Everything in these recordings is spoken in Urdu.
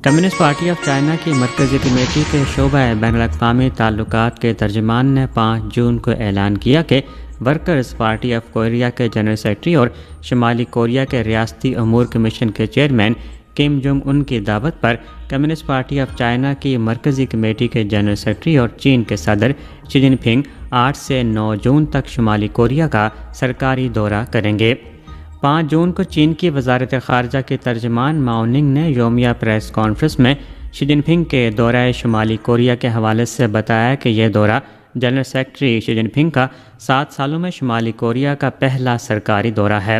کمیونسٹ پارٹی آف چائنا کی مرکزی کمیٹی کے شعبہ بین الاقوامی تعلقات کے ترجمان نے 5 جون کو اعلان کیا کہ ورکرز پارٹی آف کوریا کے جنرل سیکرٹری اور شمالی کوریا کے ریاستی امور کمیشن کے چیئرمین کم جونگ ان کی دعوت پر کمیونسٹ پارٹی آف چائنا کی مرکزی کمیٹی کے جنرل سیکرٹری اور چین کے صدر شی جن پنگ 8 سے 9 جون تک شمالی کوریا کا سرکاری دورہ کریں گے۔ 5 جون کو چین کی وزارت خارجہ کے ترجمان ماؤ ننگ نے یومیہ پریس کانفرنس میں شی جن پنگ کے دورہ شمالی کوریا کے حوالے سے بتایا کہ یہ دورہ جنرل سیکرٹری شی جن پنگ کا 7 سالوں میں شمالی کوریا کا پہلا سرکاری دورہ ہے۔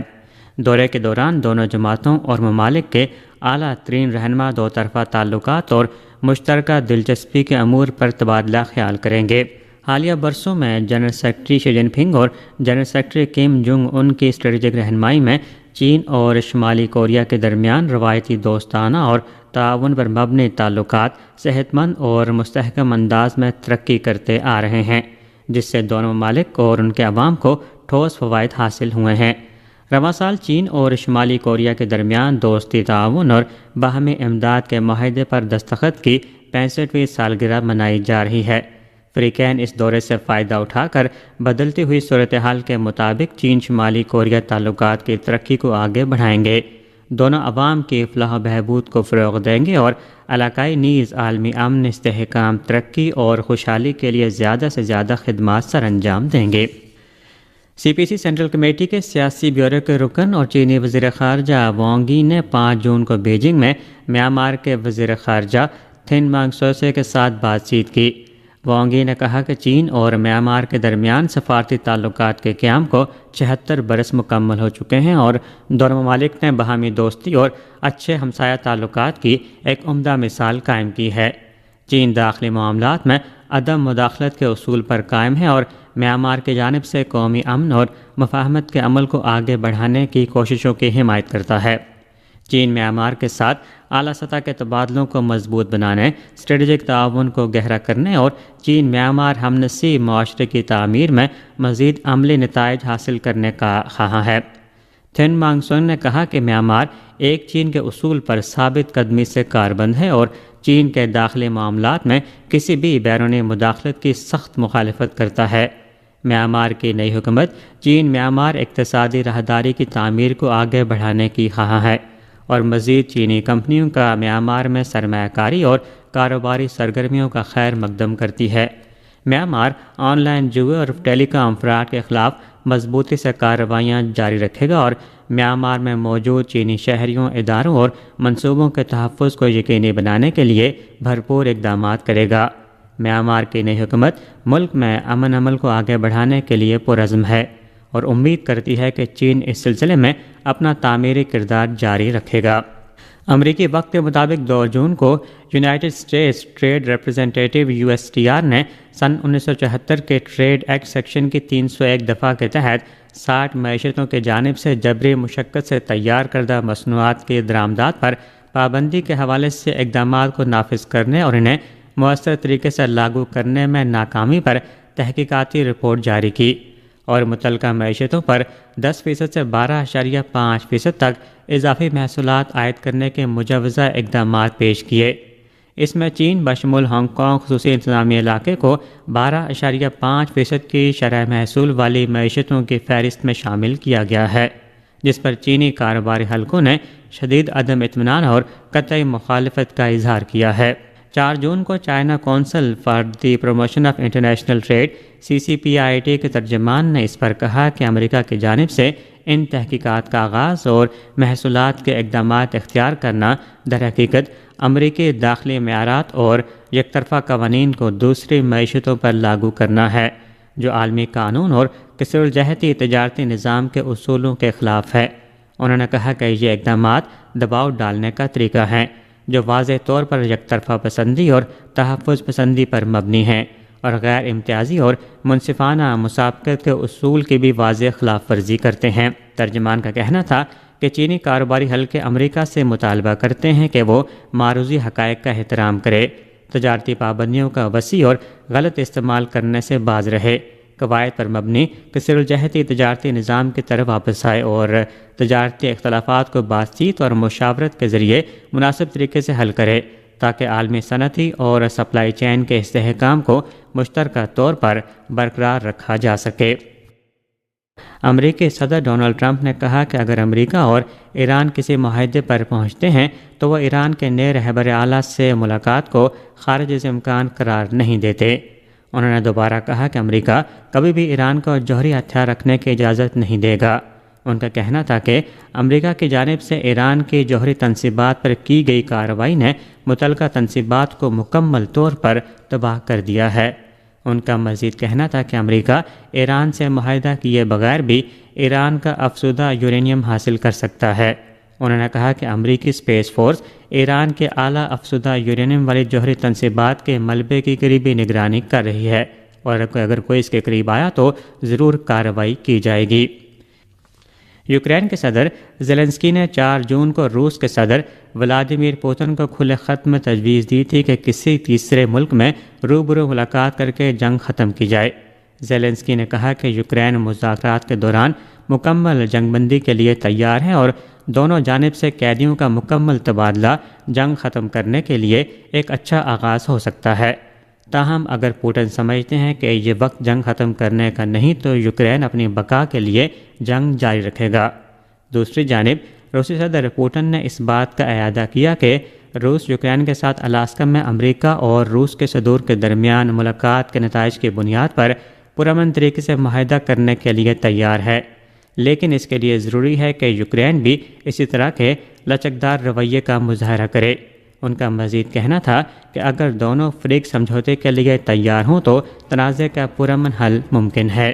دورے کے دوران دونوں جماعتوں اور ممالک کے اعلیٰ ترین رہنما دو طرفہ تعلقات اور مشترکہ دلچسپی کے امور پر تبادلہ خیال کریں گے۔ حالیہ برسوں میں جنرل سیکرٹری شی جن پنگ اور general secretary Kim Jong Un کی اسٹریٹجک رہنمائی میں چین اور شمالی کوریا کے درمیان روایتی دوستانہ اور تعاون پر مبنی تعلقات صحت مند اور مستحکم انداز میں ترقی کرتے آ رہے ہیں، جس سے دونوں ممالک اور ان کے عوام کو ٹھوس فوائد حاصل ہوئے ہیں۔ رواں سال چین اور شمالی کوریا کے درمیان دوستی تعاون اور باہمی امداد کے معاہدے پر دستخط کی 65ویں سالگرہ منائی جا رہی ہے۔ فریقین اس دورے سے فائدہ اٹھا کر بدلتی ہوئی صورتحال کے مطابق چین شمالی کوریا تعلقات کی ترقی کو آگے بڑھائیں گے، دونوں عوام کی فلاح و بہبود کو فروغ دیں گے اور علاقائی نیز عالمی امن، استحکام، ترقی اور خوشحالی کے لیے زیادہ سے زیادہ خدمات سر انجام دیں گے۔ سی پی سی سینٹرل کمیٹی کے سیاسی بیورو کے رکن اور چینی وزیر خارجہ وانگ ای نے 5 جون کو بیجنگ میں میانمار کے وزیر خارجہ تھن مانگ سوسے کے ساتھ بات چیت کی۔ وانگ ای نے کہا کہ چین اور میانمار کے درمیان سفارتی تعلقات کے قیام کو 76 برس مکمل ہو چکے ہیں اور دونوں ممالک نے باہمی دوستی اور اچھے ہمسایہ تعلقات کی ایک عمدہ مثال قائم کی ہے۔ چین داخلی معاملات میں عدم مداخلت کے اصول پر قائم ہے اور میانمار کی جانب سے قومی امن اور مفاہمت کے عمل کو آگے بڑھانے کی کوششوں کی حمایت کرتا ہے۔ چین میانمار کے ساتھ اعلیٰ سطح کے تبادلوں کو مضبوط بنانے، اسٹریٹجک تعاون کو گہرا کرنے اور چین میانمار ہم نسلی معاشرے کی تعمیر میں مزید عملی نتائج حاصل کرنے کا خواہاں ہے۔ تھن مانگ سونگ نے کہا کہ میانمار ایک چین کے اصول پر ثابت قدمی سے کاربند ہے اور چین کے داخلی معاملات میں کسی بھی بیرونی مداخلت کی سخت مخالفت کرتا ہے۔ میانمار کی نئی حکومت چین میانمار اقتصادی راہداری کی تعمیر کو آگے بڑھانے کی خواہاں ہے اور مزید چینی کمپنیوں کا میانمار میں سرمایہ کاری اور کاروباری سرگرمیوں کا خیر مقدم کرتی ہے۔ میانمار آن لائن جوئے اور ٹیلی کام فراڈ کے خلاف مضبوطی سے کارروائیاں جاری رکھے گا اور میانمار میں موجود چینی شہریوں، اداروں اور منصوبوں کے تحفظ کو یقینی بنانے کے لیے بھرپور اقدامات کرے گا۔ میانمار کی نئی حکومت ملک میں امن عمل کو آگے بڑھانے کے لیے پرعزم ہے اور امید کرتی ہے کہ چین اس سلسلے میں اپنا تعمیری کردار جاری رکھے گا۔ امریکی وقت کے مطابق 2 جون کو یونائٹڈ اسٹیٹس ٹریڈ ریپرزینٹیٹیو USTR نے سن 1974 کے ٹریڈ ایکٹ سیکشن کی 301 دفعہ کے تحت 60 معیشتوں کی جانب سے جبری مشقت سے تیار کردہ مصنوعات کی درآمدات پر پابندی کے حوالے سے اقدامات کو نافذ کرنے اور انہیں مؤثر طریقے سے لاگو کرنے میں ناکامی پر تحقیقاتی رپورٹ جاری کی اور متعلقہ معیشتوں پر 10% سے 12.5% تک اضافی محصولات عائد کرنے کے مجوزہ اقدامات پیش کیے۔ اس میں چین بشمول ہانگ کانگ خصوصی انتظامی علاقے کو 12.5% کی شرح محصول والی معیشتوں کی فہرست میں شامل کیا گیا ہے، جس پر چینی کاروباری حلقوں نے شدید عدم اطمینان اور قطعی مخالفت کا اظہار کیا ہے۔ 4 جون کو China Council for the Promotion of International Trade CCPIT کے ترجمان نے اس پر کہا کہ امریکہ کی جانب سے ان تحقیقات کا آغاز اور محصولات کے اقدامات اختیار کرنا در حقیقت امریکی داخلی معیارات اور یک طرفہ قوانین کو دوسری معیشتوں پر لاگو کرنا ہے، جو عالمی قانون اور کثیر الجہتی تجارتی نظام کے اصولوں کے خلاف ہے۔ انہوں نے کہا کہ یہ اقدامات دباؤ ڈالنے کا طریقہ ہیں جو واضح طور پر یک طرفہ پسندی اور تحفظ پسندی پر مبنی ہیں اور غیر امتیازی اور منصفانہ مسابقت کے اصول کی بھی واضح خلاف ورزی کرتے ہیں۔ ترجمان کا کہنا تھا کہ چینی کاروباری حلقے امریکہ سے مطالبہ کرتے ہیں کہ وہ معروضی حقائق کا احترام کرے، تجارتی پابندیوں کا وسیع اور غلط استعمال کرنے سے باز رہے، قواعد پر مبنی کثیر الجہتی تجارتی نظام کی طرف واپس آئے اور تجارتی اختلافات کو بات چیت اور مشاورت کے ذریعے مناسب طریقے سے حل کرے تاکہ عالمی صنعتی اور سپلائی چین کے استحکام کو مشترکہ طور پر برقرار رکھا جا سکے۔ امریکی صدر ڈونلڈ ٹرمپ نے کہا کہ اگر امریکہ اور ایران کسی معاہدے پر پہنچتے ہیں تو وہ ایران کے نئے رہبر اعلیٰ سے ملاقات کو خارج از امکان قرار نہیں دیتے۔ انہوں نے دوبارہ کہا کہ امریکہ کبھی بھی ایران کو جوہری ہتھیار رکھنے کی اجازت نہیں دے گا۔ ان کا کہنا تھا کہ امریکہ کی جانب سے ایران کی جوہری تنصیبات پر کی گئی کارروائی نے متعلقہ تنصیبات کو مکمل طور پر تباہ کر دیا ہے۔ ان کا مزید کہنا تھا کہ امریکہ ایران سے معاہدہ کیے بغیر بھی ایران کا افزودہ یورینیم حاصل کر سکتا ہے۔ انہوں نے کہا کہ امریکی اسپیس فورس ایران کے اعلیٰ افزودہ یورینیم والی جوہری تنصیبات کے ملبے کی قریبی نگرانی کر رہی ہے اور اگر کوئی اس کے قریب آیا تو ضرور کارروائی کی جائے گی۔ یوکرین کے صدر زیلنسکی نے 4 جون کو روس کے صدر ولادیمیر پوتن کو کھلے خط میں تجویز دی تھی کہ کسی تیسرے ملک میں روبرو ملاقات کر کے جنگ ختم کی جائے۔ زیلنسکی نے کہا کہ یوکرین مذاکرات کے دوران مکمل جنگ بندی کے لیے تیار ہے اور دونوں جانب سے قیدیوں کا مکمل تبادلہ جنگ ختم کرنے کے لیے ایک اچھا آغاز ہو سکتا ہے۔ تاہم اگر پوٹن سمجھتے ہیں کہ یہ وقت جنگ ختم کرنے کا نہیں تو یوکرین اپنی بقا کے لیے جنگ جاری رکھے گا۔ دوسری جانب روسی صدر پوٹن نے اس بات کا اعادہ کیا کہ روس یوکرین کے ساتھ الاسکا میں امریکہ اور روس کے صدور کے درمیان ملاقات کے نتائج کی بنیاد پر پرامن طریقے سے معاہدہ کرنے کے لیے تیار ہے، لیکن اس کے لیے ضروری ہے کہ یوکرین بھی اسی طرح کے لچکدار رویے کا مظاہرہ کرے۔ ان کا مزید کہنا تھا کہ اگر دونوں فریق سمجھوتے کے لیے تیار ہوں تو تنازع کا پرامن حل ممکن ہے۔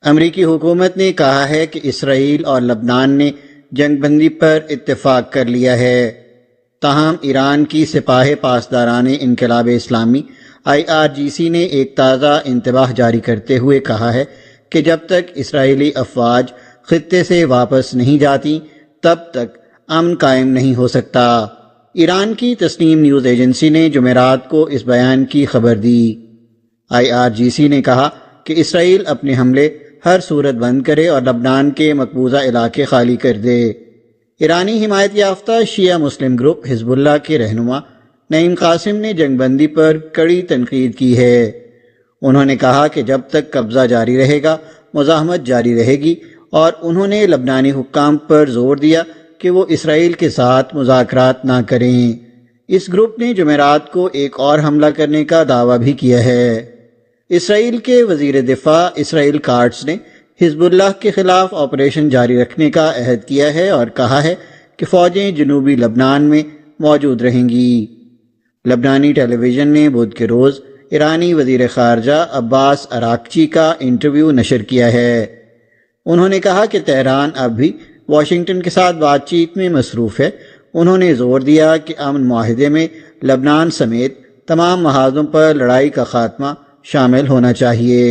امریکی حکومت نے کہا ہے کہ اسرائیل اور لبنان نے جنگ بندی پر اتفاق کر لیا ہے، تاہم ایران کی سپاہ پاسداران انقلاب اسلامی IRGC نے ایک تازہ انتباہ جاری کرتے ہوئے کہا ہے کہ جب تک اسرائیلی افواج خطے سے واپس نہیں جاتی تب تک امن قائم نہیں ہو سکتا۔ ایران کی تسنیم نیوز ایجنسی نے جمعرات کو اس بیان کی خبر دی۔ IRGC نے کہا کہ اسرائیل اپنے حملے ہر صورت بند کرے اور لبنان کے مقبوضہ علاقے خالی کر دے۔ ایرانی حمایت یافتہ شیعہ مسلم گروپ حزب اللہ کے رہنما نعیم قاسم نے جنگ بندی پر کڑی تنقید کی ہے۔ انہوں نے کہا کہ جب تک قبضہ جاری رہے گا مزاحمت جاری رہے گی، اور انہوں نے لبنانی حکام پر زور دیا کہ وہ اسرائیل کے ساتھ مذاکرات نہ کریں۔ اس گروپ نے جمعرات کو ایک اور حملہ کرنے کا دعویٰ بھی کیا ہے۔ اسرائیل کے وزیر دفاع اسرائیل کاٹز نے حزب اللہ کے خلاف آپریشن جاری رکھنے کا عہد کیا ہے اور کہا ہے کہ فوجیں جنوبی لبنان میں موجود رہیں گی۔ لبنانی ٹیلی ویژن نے بدھ کے روز ایرانی وزیر خارجہ عباس اراکچی کا انٹرویو نشر کیا ہے۔ انہوں نے کہا کہ تہران اب بھی واشنگٹن کے ساتھ بات چیت میں مصروف ہے۔ انہوں نے زور دیا کہ امن معاہدے میں لبنان سمیت تمام محاذوں پر لڑائی کا خاتمہ شامل ہونا چاہیے۔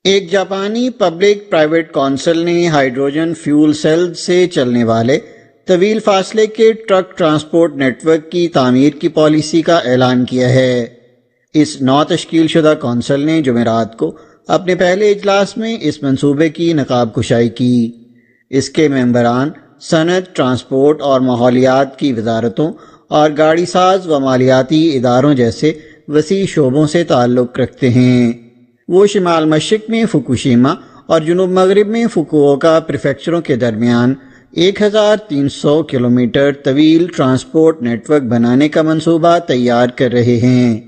ایک جاپانی پبلک پرائیویٹ کونسل نے ہائیڈروجن فیول سیل سے چلنے والے طویل فاصلے کے ٹرک ٹرانسپورٹ نیٹ ورک کی تعمیر کی پالیسی کا اعلان کیا ہے۔ اس نو تشکیل شدہ کونسل نے جمعرات کو اپنے پہلے اجلاس میں اس منصوبے کی نقاب کشائی کی۔ اس کے ممبران صنعت، ٹرانسپورٹ اور ماحولیات کی وزارتوں اور گاڑی ساز و مالیاتی اداروں جیسے وسیع شعبوں سے تعلق رکھتے ہیں۔ وہ شمال مشرق میں فکوشیما اور جنوب مغرب میں فکووکا پریفیکچروں کے درمیان 1300 کلومیٹر طویل ٹرانسپورٹ نیٹ ورک بنانے کا منصوبہ تیار کر رہے ہیں۔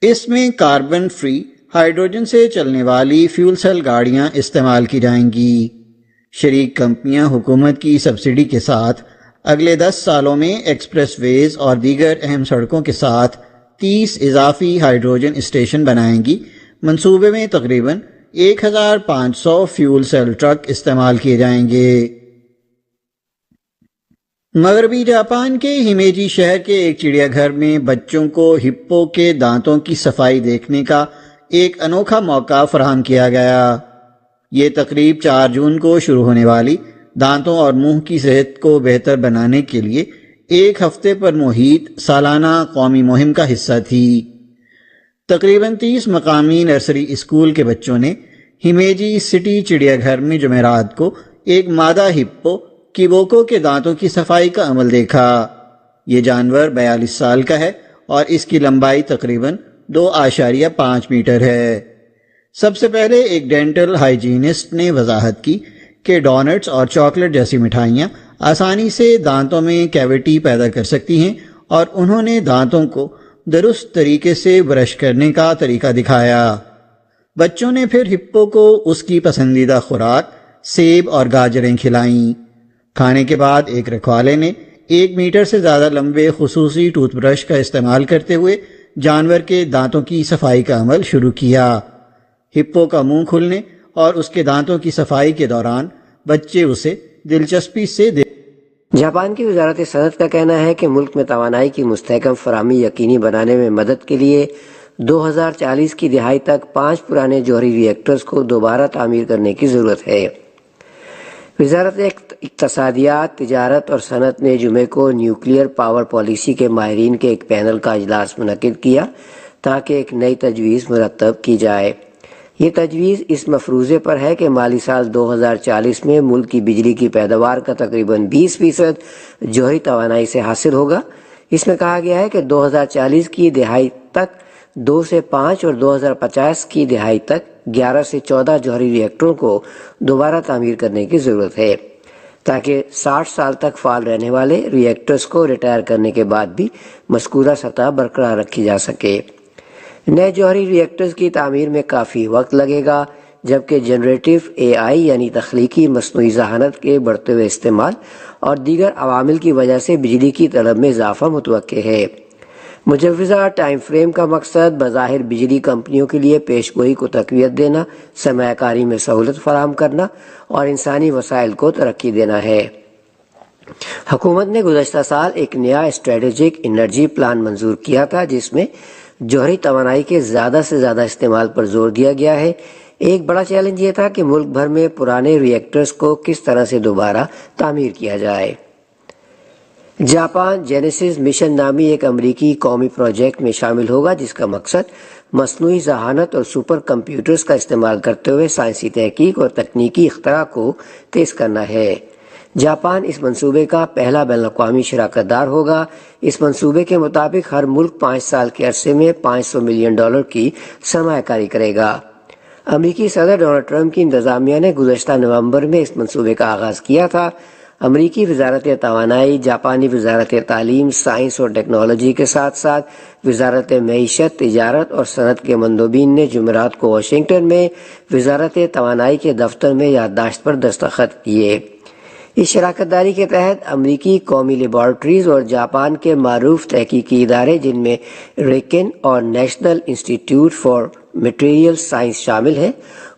اس میں کاربن فری ہائیڈروجن سے چلنے والی فیول سیل گاڑیاں استعمال کی جائیں گی۔ شریک کمپنیاں حکومت کی سبسڈی کے ساتھ اگلے 10 سالوں میں ایکسپریس ویز اور دیگر اہم سڑکوں کے ساتھ 30 اضافی ہائیڈروجن اسٹیشن بنائیں گی۔ منصوبے میں تقریباً 1500 فیول سیل ٹرک استعمال کیے جائیں گے۔ مغربی جاپان کے ہیمیجی شہر کے ایک چڑیا گھر میں بچوں کو ہپو کے دانتوں کی صفائی دیکھنے کا ایک انوکھا موقع فراہم کیا گیا۔ یہ تقریب 4 جون کو شروع ہونے والی دانتوں اور منہ کی صحت کو بہتر بنانے کے لیے ایک ہفتے پر محیط سالانہ قومی مہم کا حصہ تھی۔ تقریباً 30 مقامی نرسری اسکول کے بچوں نے ہمیجی سٹی چڑیا گھر میں جمعرات کو ایک مادہ ہپو کیبوکو کے دانتوں کی صفائی کا عمل دیکھا۔ یہ جانور 42 سال کا ہے اور اس کی لمبائی تقریباً 2.5 میٹر ہے۔ سب سے پہلے ایک ڈینٹل ہائیجینسٹ نے وضاحت کی کہ ڈونٹس اور چاکلیٹ جیسی مٹھائیاں آسانی سے دانتوں میں کیویٹی پیدا کر سکتی ہیں، اور انہوں نے دانتوں کو درست طریقے سے برش کرنے کا طریقہ دکھایا۔ بچوں نے پھر ہپو کو اس کی پسندیدہ خوراک سیب اور گاجریں کھلائیں۔ کھانے کے بعد ایک رکھوالے نے 1 میٹر سے زیادہ لمبے خصوصی ٹوتھ برش کا استعمال کرتے ہوئے جانور کے دانتوں کی صفائی کا عمل شروع کیا۔ ہپو کا منہ کھلنے اور اس کے دانتوں کی صفائی کے دوران بچے اسے دلچسپی سے جاپان کی وزارت صنعت کا کہنا ہے کہ ملک میں توانائی کی مستحکم فراہمی یقینی بنانے میں مدد کے لیے 2040 کی دہائی تک 5 پرانے جوہری ری ایکٹرز کو دوبارہ تعمیر کرنے کی ضرورت ہے۔ وزارت اقتصادیات، تجارت اور صنعت نے جمعے کو نیوکلیئر پاور پالیسی کے ماہرین کے ایک پینل کا اجلاس منعقد کیا تاکہ ایک نئی تجویز مرتب کی جائے۔ یہ تجویز اس مفروضے پر ہے کہ مالی سال 2040 میں ملک کی بجلی کی پیداوار کا تقریباً 20% جوہری توانائی سے حاصل ہوگا۔ اس میں کہا گیا ہے کہ 2040 کی دہائی تک 2 سے 5 اور 2050 کی دہائی تک 11 سے 14 جوہری ری ایکٹروں کو دوبارہ تعمیر کرنے کی ضرورت ہے تاکہ 60 سال تک فعال رہنے والے ری ایکٹرز کو ریٹائر کرنے کے بعد بھی مذکورہ سطح برقرار رکھی جا سکے۔ نئے جوہری ری ایکٹرز کی تعمیر میں کافی وقت لگے گا، جبکہ جنریٹو AI یعنی تخلیقی مصنوعی ذہانت کے بڑھتے ہوئے استعمال اور دیگر عوامل کی وجہ سے بجلی کی طلب میں اضافہ متوقع ہے۔ مجوزہ ٹائم فریم کا مقصد بظاہر بجلی کمپنیوں کے لیے پیش گوئی کو تقویت دینا، سرمایہ کاری میں سہولت فراہم کرنا اور انسانی وسائل کو ترقی دینا ہے۔ حکومت نے گزشتہ سال ایک نیا اسٹریٹجک انرجی پلان منظور کیا تھا جس میں جوہری توانائی کے زیادہ سے زیادہ استعمال پر زور دیا گیا ہے۔ ایک بڑا چیلنج یہ تھا کہ ملک بھر میں پرانے ری ایکٹرز کو کس طرح سے دوبارہ تعمیر کیا جائے۔ جاپان جینیسس مشن نامی ایک امریکی قومی پروجیکٹ میں شامل ہوگا جس کا مقصد مصنوعی ذہانت اور سپر کمپیوٹرز کا استعمال کرتے ہوئے سائنسی تحقیق اور تکنیکی اختراع کو تیز کرنا ہے۔ جاپان اس منصوبے کا پہلا بین الاقوامی شراکت دار ہوگا۔ اس منصوبے کے مطابق ہر ملک 5 سال کے عرصے میں $500 ملین کی سرمایہ کاری کرے گا۔ امریکی صدر ڈونلڈ ٹرمپ کی انتظامیہ نے گزشتہ نومبر میں اس منصوبے کا آغاز کیا تھا۔ امریکی وزارت توانائی، جاپانی وزارت تعلیم، سائنس اور ٹیکنالوجی کے ساتھ ساتھ وزارت معیشت، تجارت اور صنعت کے مندوبین نے جمعرات کو واشنگٹن میں وزارت توانائی کے دفتر میں یادداشت پر دستخط کیے۔ اس شراکت داری کے تحت امریکی قومی لیبارٹریز اور جاپان کے معروف تحقیقی ادارے جن میں ریکن اور نیشنل انسٹی ٹیوٹ فار میٹیریل سائنس شامل ہیں،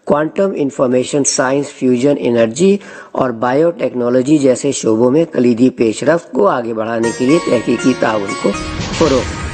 quantum information science, fusion energy اور بائیو ٹیکنالوجی جیسے شعبوں میں کلیدی پیش رفت کو آگے بڑھانے کے لیے تحقیقی تعاون کو فروغ